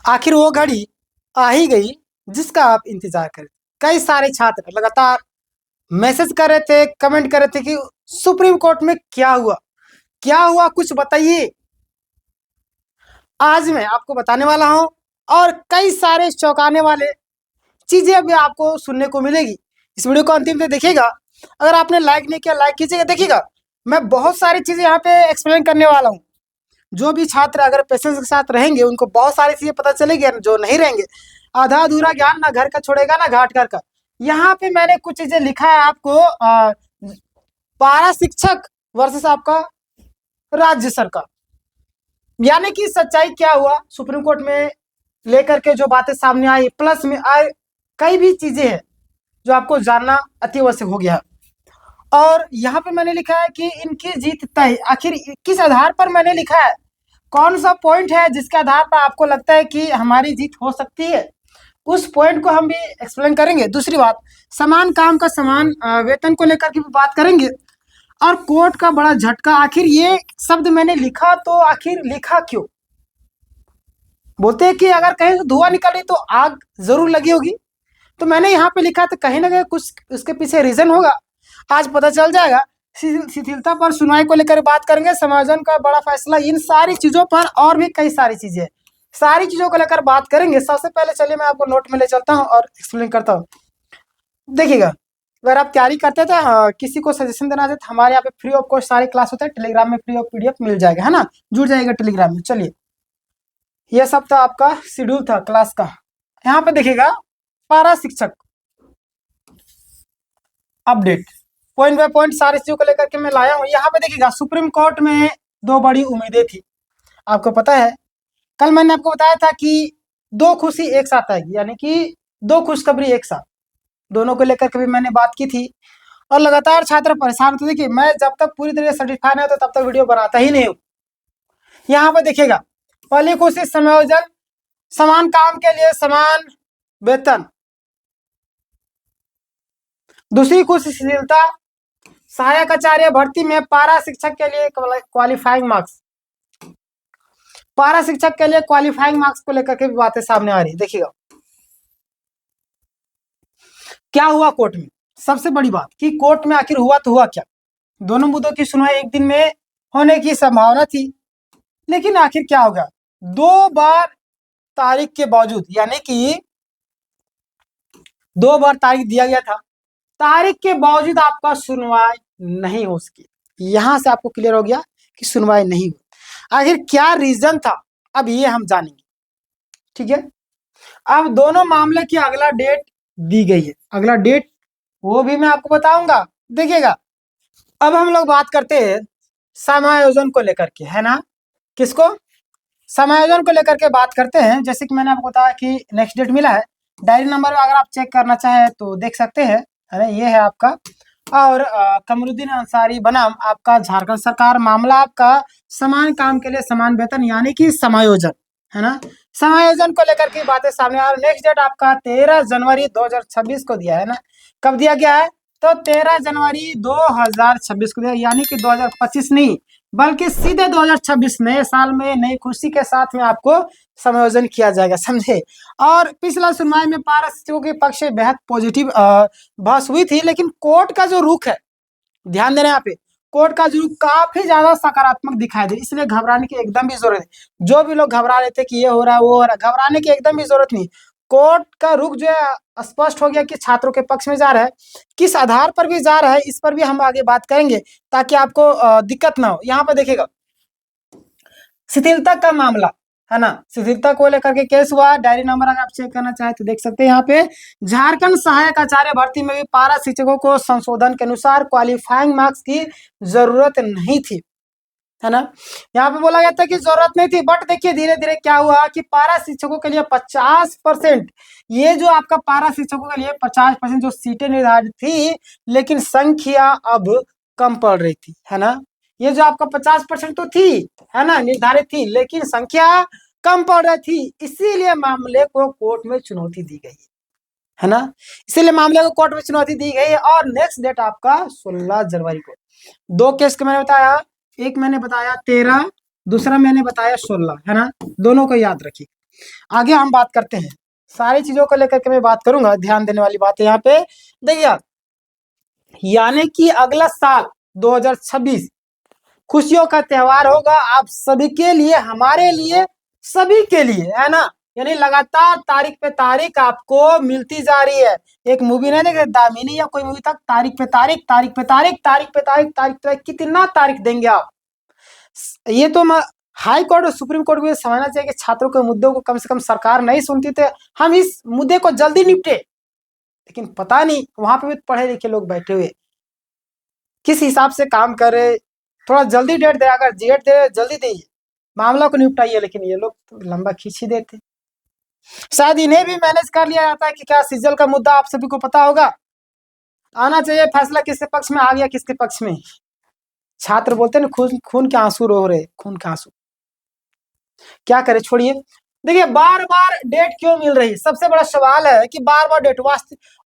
आखिर वो घड़ी आ ही गई जिसका आप इंतजार कर रहे थे। कई सारे छात्र लगातार मैसेज कर रहे थे, कमेंट कर रहे थे कि सुप्रीम कोर्ट में क्या हुआ, क्या हुआ, कुछ बताइए। आज मैं आपको बताने वाला हूं और कई सारे चौंकाने वाले चीजें भी आपको सुनने को मिलेगी। इस वीडियो को अंतिम तक देखिएगा। अगर आपने लाइक नहीं किया, लाइक कीजिएगा। देखिएगा, मैं बहुत सारी चीजें यहाँ पे एक्सप्लेन करने वाला हूँ। जो भी छात्र अगर पेशेंस के साथ रहेंगे उनको बहुत सारी चीजें पता चलेगी। जो नहीं रहेंगे, आधा अधूरा ज्ञान ना घर का छोड़ेगा ना घाट घर का। यहाँ पे मैंने कुछ चीजें लिखा है आपको। पारा शिक्षक वर्सेस आपका राज्य सरकार, यानी कि सच्चाई क्या हुआ सुप्रीम कोर्ट में लेकर के जो बातें सामने आई, प्लस में आए कई भी चीजें हैं जो आपको जानना अति आवश्यक हो गया। और यहाँ पे मैंने लिखा है कि इनकी जीत तय। आखिर किस आधार पर मैंने लिखा है, कौन सा पॉइंट है जिसके आधार पर आपको लगता है कि हमारी जीत हो सकती है, उस पॉइंट को हम भी एक्सप्लेन करेंगे। दूसरी बात, समान काम का समान वेतन को लेकर के भी बात करेंगे। और कोर्ट का बड़ा झटका, आखिर ये शब्द मैंने लिखा तो आखिर लिखा क्यों? बोलते हैं कि अगर कहीं से धुआं निकल रही तो आग जरूर लगी होगी, तो मैंने यहाँ पे लिखा तो कहीं ना कहीं कुछ उसके पीछे रीजन होगा। आज पता चल जाएगा। शिथिलता पर सुनवाई को लेकर बात करेंगे, समायोजन का बड़ा फैसला, इन सारी चीजों पर और भी कई सारी चीजें, सारी चीजों को लेकर बात करेंगे। सबसे पहले चलिए मैं आपको नोट में ले चलता हूँ और एक्सप्लेन करता हूँ। देखिएगा, अगर आप तैयारी करते थे, किसी को सजेशन देना चाहते, हमारे यहाँ पे फ्री ऑफ कॉस्ट सारी क्लास होता है। टेलीग्राम में फ्री ऑफ पीडीएफ मिल जाएगा, है ना, जुड़ जाएगा टेलीग्राम में। चलिए, यह सब था आपका शेड्यूल था क्लास का। यहाँ पे देखिएगा, पारा शिक्षक अपडेट, पॉइंट बाय पॉइंट सारी चीजों को लेकर के मैं लाया हूँ। यहाँ पे देखिएगा, सुप्रीम कोर्ट में दो बड़ी उम्मीदें थी। आपको पता है, कल मैंने आपको बताया था कि दो खुशी एक साथ आएगी, यानी कि दो खुशखबरी एक साथ, दोनों को लेकर के भी मैंने बात की थी। और लगातार छात्र परेशान थे। देखिए, मैं जब तक पूरी तरह से सर्टिफाई नहीं होता तब तक वीडियो बनाता ही नहीं हूँ। यहाँ पे देखिएगा, पहली खुशी समायोजन, समान काम के लिए समान वेतन। दूसरी खुशी शिथिलता, सहायक आचार्य भर्ती में पारा शिक्षक के लिए क्वालिफाइंग मार्क्स, पारा शिक्षक के लिए क्वालिफाइंग मार्क्स को लेकर के भी बातें सामने आ रही है। देखिएगा क्या हुआ कोर्ट में। सबसे बड़ी बात कि कोर्ट में आखिर हुआ तो हुआ क्या। दोनों मुद्दों की सुनवाई एक दिन में होने की संभावना थी, लेकिन आखिर क्या होगा, दो बार तारीख के बावजूद, यानी कि दो बार तारीख दिया गया था, तारीख के बावजूद आपका सुनवाई नहीं हो सकी। यहां से आपको क्लियर हो गया कि सुनवाई नहीं हुई। आखिर क्या रीजन था, अब ये हम जानेंगे। ठीक है, अब दोनों मामले की अगला डेट दी गई है। अगला डेट वो भी मैं आपको बताऊंगा। देखिएगा, अब हम लोग बात करते हैं समायोजन को लेकर के, है ना। किसको? समायोजन को लेकर के बात करते हैं। जैसे कि मैंने आपको बताया कि नेक्स्ट डेट मिला है, डायरी नंबर में अगर आप चेक करना चाहें तो देख सकते हैं, है ना, ये है आपका। और कमरुद्दीन अंसारी बनाम आपका झारखंड सरकार, मामला आपका समान काम के लिए समान वेतन, यानी कि समायोजन, है ना। समायोजन को लेकर के बातें सामने आ रही। नेक्स्ट डेट आपका 13 जनवरी 2026 को दिया है ना। कब दिया गया है? तो 13 जनवरी 2026 को दिया, यानी कि 2025 नहीं बल्कि सीधे 2026 नए साल में नई खुशी के साथ में आपको समायोजन किया जाएगा, समझे। और पिछला सुनवाई में पारा शिक्षकों के पक्ष से बेहद पॉजिटिव बहस हुई थी, लेकिन कोर्ट का जो रुख है, ध्यान देना यहाँ पे, कोर्ट का जो रुख काफी ज्यादा सकारात्मक दिखाई दे, इसलिए घबराने की एकदम भी जरूरत नहीं। जो भी लोग घबरा रहे थे कि ये हो रहा है वो हो रहा है, घबराने की एकदम भी जरूरत नहीं। कोर्ट का रुख जो है स्पष्ट हो गया कि छात्रों के पक्ष में जा रहा है। किस आधार पर भी जा रहा है, इस पर भी हम आगे बात करेंगे ताकि आपको दिक्कत ना हो। यहाँ पर देखिएगा, शिथिलता का मामला, है ना, शिथिलता को लेकर के केस हुआ। डायरी नंबर अगर आप चेक करना चाहें तो देख सकते हैं। यहाँ पे झारखंड सहायक आचार्य भर्ती में भी पारा शिक्षकों को संशोधन के अनुसार क्वालिफाइंग मार्क्स की जरूरत नहीं थी, है ना। यहाँ पे बोला गया था कि जरूरत नहीं थी, बट देखिए धीरे धीरे क्या हुआ कि पारा शिक्षकों के लिए 50%, ये जो आपका पारा शिक्षकों के लिए 50% जो सीटें निर्धारित थी, लेकिन संख्या अब कम पड़ रही थी, है ना। ये जो आपका 50% तो थी, है ना, निर्धारित थी, लेकिन संख्या कम पड़ रही थी, इसीलिए मामले को कोर्ट में चुनौती दी गई है ना। इसीलिए मामले को कोर्ट में चुनौती दी गई है। और नेक्स्ट डेट आपका 16 जनवरी को। दो केस के मैंने बताया, एक मैंने बताया 13, दूसरा मैंने बताया 16, है ना, दोनों को याद रखिए। आगे हम बात करते हैं, सारी चीजों को लेकर के मैं बात करूंगा। ध्यान देने वाली बात है यहाँ पे, देखिए, यानी कि अगला साल 2026 खुशियों का त्योहार होगा आप सभी के लिए, हमारे लिए, सभी के लिए, है ना। यानी लगातार तारीख पे तारीख आपको मिलती जा रही है। एक मूवी नहीं देख रहे दामिनी या कोई मूवी तक, तारीख पे तारीख, तारीख पे तारीख, तारीख पे तारीख, तारीख पे तारीख, कितना तारीख देंगे आप। ये तो हाई कोर्ट और सुप्रीम कोर्ट को समझना चाहिए कि छात्रों के मुद्दों को कम से कम सरकार नहीं सुनती, तो हम इस मुद्दे को जल्दी निपटे। लेकिन पता नहीं वहां पे भी पढ़े लिखे लोग बैठे हुए किस हिसाब से काम कर रहे, थोड़ा जल्दी डेट दे, अगर डेट दे जल्दी दीजिए, मामला को निपटाइए, लेकिन ये लोग तो लंबा खींच ही देते। शायद इन्हें भी मैनेज कर लिया जाता है कि क्या सीजल का मुद्दा आप सभी को पता होगा, आना चाहिए फैसला किसके पक्ष में, आ गया किसके पक्ष में। छात्र बोलते हैं ना खून खून के आंसू रो रहे, खून के आंसू, क्या करे, छोड़िए। देखिए बार बार डेट क्यों मिल रही, सबसे बड़ा सवाल है कि बार बार डेट,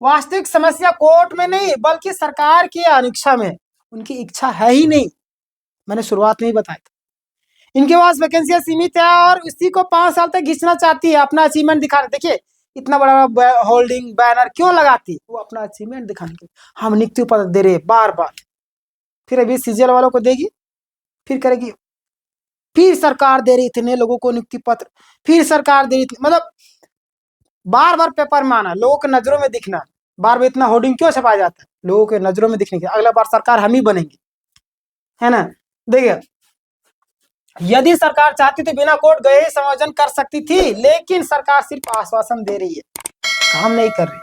वास्तविक समस्या कोर्ट में नहीं बल्कि सरकार की अनिच्छा में, उनकी इच्छा है ही नहीं। मैंने शुरुआत में ही बताया था, इनके पास वैकेंसियां सीमित है और इसी को 5 साल तक खींचना चाहती है, अपना अचीवमेंट दिखाने। देखिए इतना बड़ा होल्डिंग बैनर क्यों लगाती, वो अपना अचीवमेंट दिखाने के लिए। हम नियुक्ति पत्र दे रहे बार बार, फिर अभी सीजीएल वालों को देगी, फिर करेगी, फिर सरकार दे रही इतने लोगों को नियुक्ति पत्र, फिर सरकार दे रही, मतलब बार बार पेपर में आना, लोगों के नजरों में दिखना, बार बार इतना होर्डिंग क्यों छपाया जाता है, लोगों के नजरों में दिखने के, अगला बार सरकार हम ही बनेंगे, है ना। देखिए यदि सरकार चाहती तो बिना कोर्ट गए ही समायोजन कर सकती थी, लेकिन सरकार सिर्फ आश्वासन दे रही है, काम नहीं कर रही।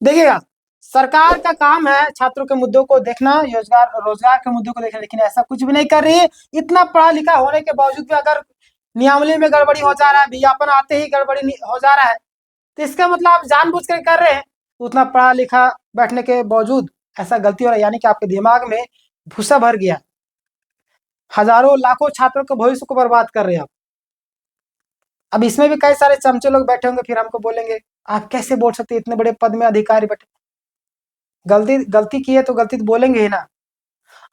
देखिएगा सरकार का काम है छात्रों के मुद्दों को देखना, रोजगार के मुद्दों को देखना, लेकिन ऐसा कुछ भी नहीं कर रही है। इतना पढ़ा लिखा होने के बावजूद भी अगर नियमावली में गड़बड़ी हो जा रहा है, विज्ञापन आते ही गड़बड़ी हो जा रहा है, तो इसका मतलब आप जानबूझ कर रहे हैं। उतना पढ़ा लिखा बैठने के बावजूद ऐसा गलती हो रहा है, यानी कि आपके दिमाग में भूसा भर गया, हजारों लाखों छात्रों के भविष्य को बर्बाद कर रहे हैं आप। अब इसमें भी कई सारे चमचे लोग बैठे होंगे, फिर हमको बोलेंगे आप कैसे बोल सकते, इतने बड़े पद में अधिकारी बैठे, गलती की है तो गलती तो बोलेंगे ही ना।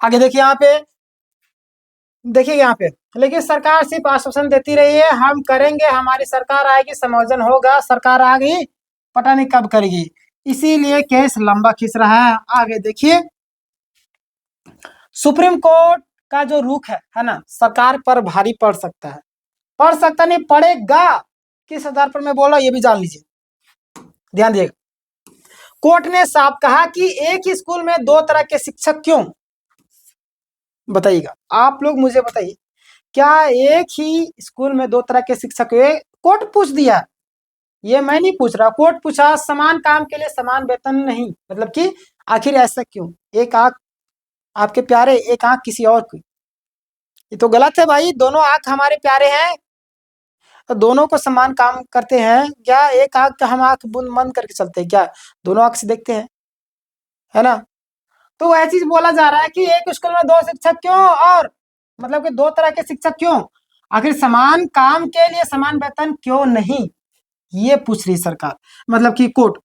आगे देखिए यहाँ पे, देखिए यहाँ पे, लेकिन सरकार सिर्फ आश्वासन देती रही है, हम करेंगे, हमारी सरकार आएगी, समायोजन होगा, सरकार आ गई, पता नहीं कब करेगी, इसीलिए केस लंबा खींच रहा है। आगे देखिए सुप्रीम कोर्ट का जो रुख है ना, सरकार पर भारी पड़ सकता है, पढ़ सकता नहीं, पढ़ेगा। किस आधार पर मैं बोल रहा हूं ये भी जान लीजिए, ध्यान दिएगा। कोर्ट ने साफ कहा कि एक ही स्कूल में 2 तरह के शिक्षक क्यों, बताइएगा आप लोग मुझे बताइए, क्या एक ही स्कूल में 2 तरह के शिक्षक हुए? कोर्ट पूछ दिया, ये मैं नहीं पूछ रहा, कोर्ट पूछा, समान काम के लिए समान वेतन नहीं, मतलब कि आखिर ऐसा क्यों, एक आंख आपके प्यारे, एक आंख किसी और की, ये तो गलत है भाई। दोनों आंख हमारे प्यारे हैं तो दोनों को समान काम करते हैं क्या? एक आंख का हम आंख बंद करके चलते हैं क्या? दोनों आंख से देखते हैं, है ना। तो वह चीज बोला जा रहा है कि एक स्कूल में 2 शिक्षक क्यों, और मतलब कि 2 तरह के शिक्षक क्यों, आखिर समान काम के लिए समान वेतन क्यों नहीं, ये पूछ रही सरकार, मतलब कि कोर्ट।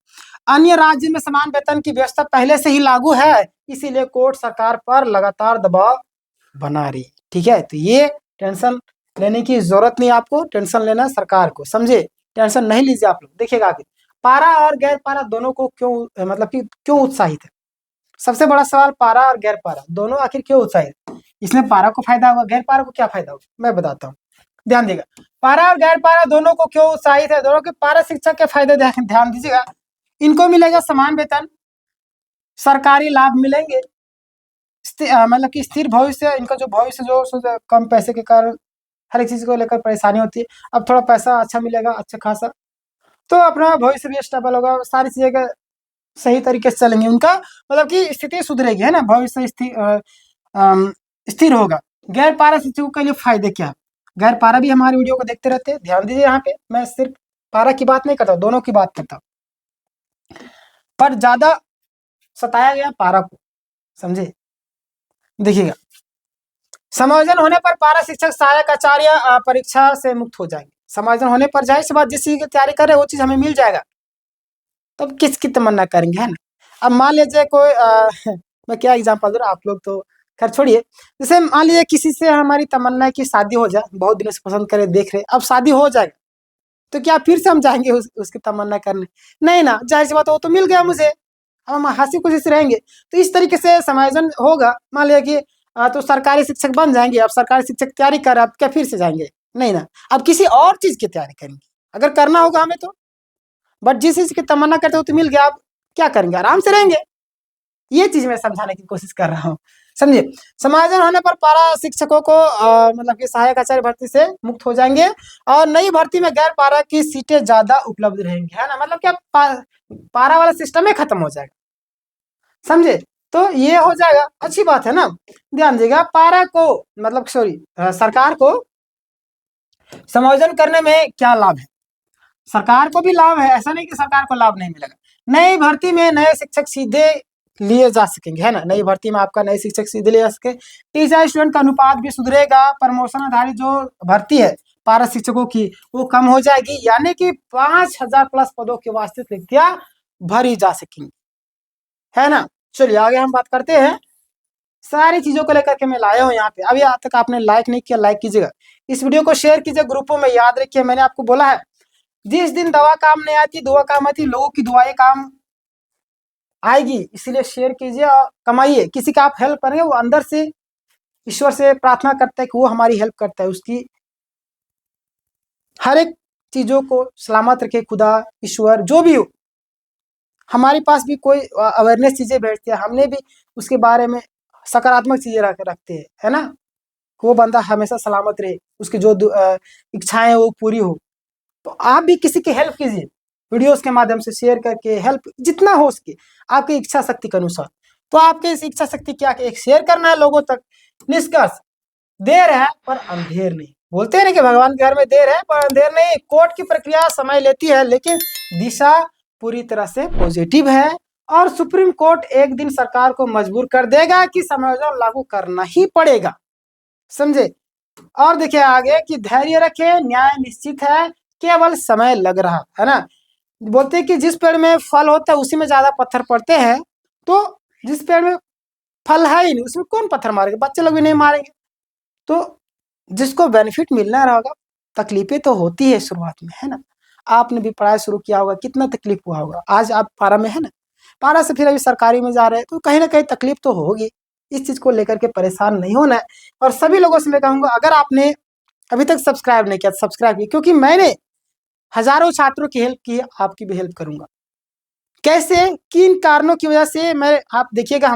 अन्य राज्य में समान वेतन की व्यवस्था पहले से ही लागू है, इसीलिए कोर्ट सरकार पर लगातार दबाव बना रही, ठीक है। तो ये टेंशन लेने की जरूरत नहीं, आपको टेंशन लेना सरकार को, समझे, टेंशन नहीं लीजिए आप लोग। देखिएगा आगे, पारा और गैर पारा दोनों को क्यों, मतलब कि क्यों उत्साहित है, सबसे बड़ा सवाल, पारा और गैर पारा दोनों आखिर क्यों उत्साहित, इसमें पारा को फायदा होगा, गैर पारा को क्या फायदा होगा, मैं बताता हूँ, ध्यान देगा। पारा और गैर पारा दोनों को क्यों उत्साहित है, दोनों के पारा शिक्षक के फायदे ध्यान दीजिएगा, इनको मिलेगा समान वेतन, सरकारी लाभ मिलेंगे, मतलब कि स्थिर भविष्य, इनका जो भविष्य जो कम पैसे के कारण हर एक चीज को लेकर परेशानी होती है, अब थोड़ा पैसा अच्छा मिलेगा, अच्छा खासा, तो अपना भविष्य भी स्टेबल होगा, सारी चीजें का सही तरीके से चलेंगे, उनका मतलब कि स्थिति सुधरेगी, है ना, भविष्य स्थिर होगा। गैर पारा शिक्षकों के लिए फायदे क्या? गैर पारा भी हमारे वीडियो को देखते रहते हैं, ध्यान दीजिए यहाँ पे, मैं सिर्फ पारा की बात नहीं करता, दोनों की बात करता हूँ, पर ज्यादा सताया गया पारा को, समझे। देखिएगा समायोजन होने पर पारा शिक्षक सहायक आचार्य परीक्षा से मुक्त हो जाएंगे, समायोजन होने पर जाहिर सी बात जिस चीज की तैयारी कर रहे हैं वो चीज हमें मिल जाएगा, तो अब किसकी तमन्ना करेंगे, है ना। अब मान लीजिए कोई मैं क्या एग्जांपल दूं, आप लोग तो खैर छोड़िए, जैसे मान लीजिए किसी से हमारी तमन्ना है कि शादी हो जाए, बहुत दिनों से पसंद करे देख रहे, अब शादी हो जाएगा, तो क्या फिर से हम जाएंगे उसकी तमन्ना करने? नहीं ना, जाहिर सी बात है, वो तो मिल गया मुझे, हम हंसी खुशी से रहेंगे। तो इस तरीके से समायोजन होगा। मान लिया कि तो सरकारी शिक्षक बन जाएंगे, अब सरकारी शिक्षक तैयारी कर रहे हैं, अब क्या फिर से जाएंगे? नहीं ना, अब किसी और चीज की तैयारी करेंगे अगर करना होगा हमें तो। बट जिस चीज की तमन्ना करते हो तो मिल गया, अब क्या करेंगे? आराम से रहेंगे। ये चीज मैं समझाने की कोशिश कर रहा हूँ, समझे? समायोजन होने पर पारा शिक्षकों को मतलब कि सहायक आचार्य भर्ती से मुक्त हो जाएंगे और नई भर्ती में गैर पारा की सीटें ज्यादा उपलब्ध रहेंगी, है ना? मतलब क्या पारा वाला सिस्टम ही खत्म हो जाएगा, समझे? तो ये हो जाएगा, अच्छी बात है ना। ध्यान दीजिएगा, पारा को मतलब सॉरी सरकार को समायोजन करने में क्या लाभ है? सरकार को भी लाभ है, ऐसा नहीं कि सरकार को लाभ नहीं मिलेगा। नई भर्ती में नए शिक्षक सीधे लिए जा सकेंगे, है ना? नई भर्ती में आपका नए शिक्षक सीधे लिए जा सके। टीचर स्टूडेंट का अनुपात भी सुधरेगा। प्रमोशन आधारित जो भर्ती है पारा शिक्षकों की, वो कम हो जाएगी, यानी कि 5000 प्लस पदों की वास्तविक रिक्तियां भरी जा सकेंगी, है ना? चलिए आगे हम बात करते हैं। सारी चीजों को लेकर के मैं लाया हूँ यहाँ पे। अभी आज तक आपने लाइक नहीं किया, लाइक कीजिएगा, इस वीडियो को शेयर कीजिए ग्रुपों में। याद रखिए, मैंने आपको बोला है, जिस दिन दवा काम नहीं आती, दुआ काम आती, लोगों की दुआएं काम आएगी। इसीलिए शेयर कीजिए और कमाइए। किसी का आप हेल्प करेंगे, वो अंदर से ईश्वर से प्रार्थना करता है कि वो हमारी हेल्प करता है, उसकी हर एक चीजों को सलामत रखे खुदा, ईश्वर, जो भी हो। हमारे पास भी कोई अवेयरनेस चीजें बैठती है, हमने भी उसके बारे में सकारात्मक चीजें रखते हैं, है ना? वो बंदा हमेशा सलामत रहे, उसकी जो इच्छाएं वो पूरी हो। तो आप भी किसी की हेल्प कीजिए, वीडियोस के माध्यम से शेयर करके, हेल्प जितना हो सके आपकी इच्छा शक्ति के अनुसार। तो आपके इस इच्छा शक्ति क्या एक शेयर करना है लोगों तक। निष्कर्ष, देर है पर अंधेर नहीं। बोलते हैं ना कि भगवान के घर में देर है पर अंधेर नहीं। कोर्ट की प्रक्रिया समय लेती है, लेकिन दिशा पूरी तरह से पॉजिटिव है और सुप्रीम कोर्ट एक दिन सरकार को मजबूर कर देगा कि समायोजन लागू करना ही पड़ेगा, समझे? और देखिए आगे कि धैर्य रखे, न्याय निश्चित है, केवल समय लग रहा है ना। बोलते हैं कि जिस पेड़ में फल होता है उसी में ज्यादा पत्थर पड़ते हैं। तो जिस पेड़ में फल है ही नहीं उसमें कौन पत्थर मारेंगे? बच्चे लोग भी नहीं मारेंगे। तो जिसको बेनिफिट मिलना रहा होगा, तकलीफें तो होती है शुरुआत में, है ना? आपने भी पढ़ाई शुरू किया होगा, कितना तकलीफ हुआ होगा। आज आप पारा में है ना, पारा से फिर अभी सरकारी में जा रहे हैं, तो कहीं ना कहीं तकलीफ तो होगी। इस चीज को लेकर के परेशान नहीं होना है। और सभी लोगों से मैं कहूंगा, अगर आपने अभी तक सब्सक्राइब नहीं किया, सब्सक्राइब किया, क्योंकि मैंने हजारों छात्रों की हेल्प की है, आपकी भी हेल्प करूंगा। कैसे, किन कारणों की वजह से, मैं आप देखिएगा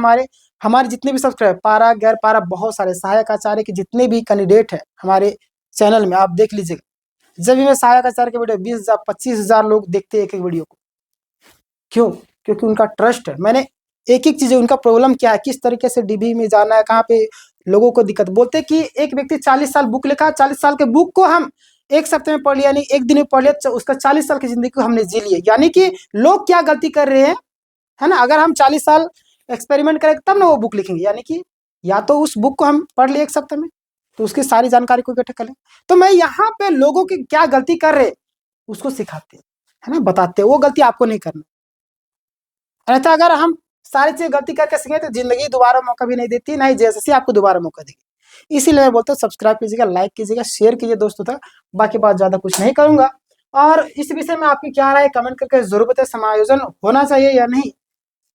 हमारे जितने भी सब्सक्राइब, पारा गैर पारा, बहुत सारे सहायक आचार्य के जितने भी कैंडिडेट है हमारे चैनल में, आप देख लीजिएगा। जब भी मैं सहायक आचार्य के वीडियो 20,000 25,000 लोग देखते हैं एक एक वीडियो को। क्यों? क्योंकि उनका ट्रस्ट है। मैंने एक एक चीज, उनका प्रॉब्लम क्या है, किस तरीके से डीबी में जाना है, कहाँ पे लोगों को दिक्कत। बोलते हैं कि एक व्यक्ति 40 साल बुक लिखा, 40 साल के बुक को हम एक सप्ताह में पढ़ लिया, नहीं एक दिन में पढ़ लिया, उसका 40 साल की जिंदगी को हमने जी लिया। यानी कि लोग क्या गलती कर रहे हैं, है ना? अगर हम 40 साल एक्सपेरिमेंट करें तब ना वो बुक लिखेंगे। यानी कि या तो उस बुक को हम पढ़ लिए एक सप्ताह में, तो उसकी सारी जानकारी को इकट्ठा कर लें। तो मैं यहाँ पे लोगों की क्या गलती कर रहे उसको सिखाते हैं, है ना, बताते हैं। वो गलती आपको नहीं करना। अन्यथा अगर हम सारी चीज गलती करके सीखे तो जिंदगी दोबारा मौका भी नहीं देती, ना ही जैसे आपको दोबारा मौका देगी। इसीलिए मैं बोलता हूँ सब्सक्राइब कीजिएगा, लाइक कीजिएगा, शेयर कीजिए दोस्तों तक। बाकी बात ज्यादा कुछ नहीं करूंगा। और इस विषय में आपकी क्या राय, कमेंट करके जरूर बताएं। समायोजन होना चाहिए या नहीं,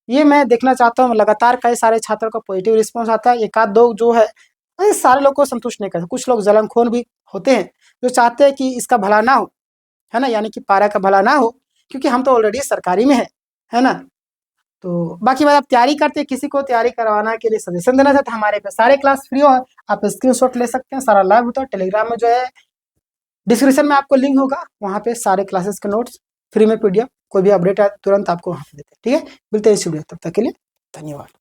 ये मैं देखना चाहता हूँ। लगातार कई सारे छात्रों का पॉजिटिव रिस्पॉन्स आता है, एक आध दो जो है सारे लोग को संतुष्ट नहीं करते। कुछ लोग जलनखोर भी होते हैं जो चाहते हैं कि इसका भला ना हो, है ना, यानी कि पारा का भला ना हो, क्योंकि हम तो ऑलरेडी सरकारी में है ना। तो बाकी बात, आप तैयारी करते हैं, किसी को तैयारी करवाना के लिए सजेशन देना चाहते हैं, हमारे पे सारे क्लास फ्री हो, आप स्क्रीनशॉट ले सकते हैं। सारा लाइव होता है टेलीग्राम में, जो है डिस्क्रिप्शन में आपको लिंक होगा, वहाँ पे सारे क्लासेस के नोट्स फ्री में PDF, कोई भी अपडेट है तुरंत आपको वहाँ पे देते हैं। ठीक है, मिलते हैं इस वीडियो, तब तक के लिए धन्यवाद।